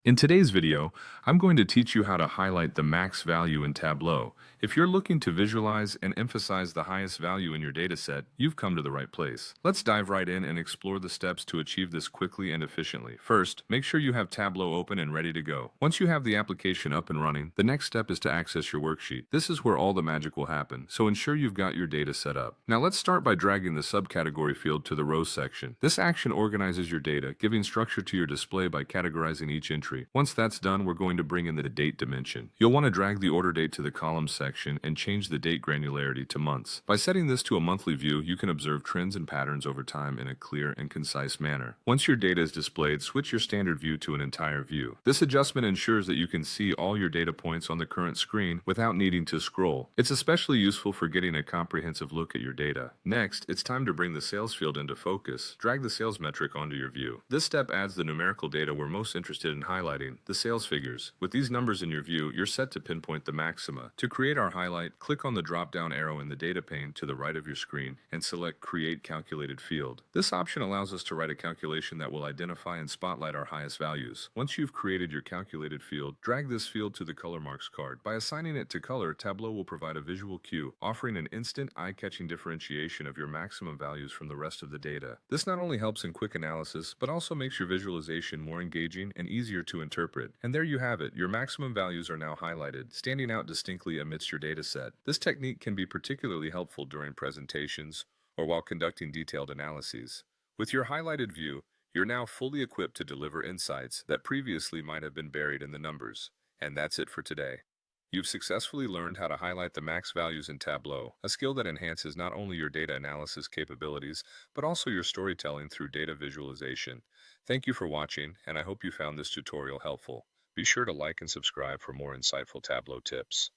In today's video, I'm going to teach you how to highlight the max value in Tableau. If you're looking to visualize and emphasize the highest value in your dataset, you've come to the right place. Let's dive right in and explore the steps to achieve this quickly and efficiently. First, make sure you have Tableau open and ready to go. Once you have the application up and running, the next step is to access your worksheet. This is where all the magic will happen, so ensure you've got your data set up. Now let's start by dragging the subcategory field to the rows section. This action organizes your data, giving structure to your display by categorizing each entry. Once that's done, we're going to bring in the date dimension. You'll want to drag the order date to the columns section and change the date granularity to months. By setting this to a monthly view, you can observe trends and patterns over time in a clear and concise manner. Once your data is displayed, switch your standard view to an entire view. This adjustment ensures that you can see all your data points on the current screen without needing to scroll. It's especially useful for getting a comprehensive look at your data. Next, it's time to bring the sales field into focus. Drag the sales metric onto your view. This step adds the numerical data we're most interested in highlighting, the sales figures. With these numbers in your view, you're set to pinpoint the maxima. To create our highlight, click on the drop-down arrow in the data pane to the right of your screen and select Create Calculated Field. This option allows us to write a calculation that will identify and spotlight our highest values. Once you've created your calculated field, drag this field to the color marks card. By assigning it to color, Tableau will provide a visual cue, offering an instant, eye-catching differentiation of your maximum values from the rest of the data. This not only helps in quick analysis, but also makes your visualization more engaging and easier to interpret. And there you have it, your maximum values are now highlighted, standing out distinctly amidst your data set. This technique can be particularly helpful during presentations or while conducting detailed analyses. With your highlighted view, you're now fully equipped to deliver insights that previously might have been buried in the numbers. And that's it for today. You've successfully learned how to highlight the max values in Tableau, a skill that enhances not only your data analysis capabilities, but also your storytelling through data visualization. Thank you for watching, and I hope you found this tutorial helpful. Be sure to like and subscribe for more insightful Tableau tips.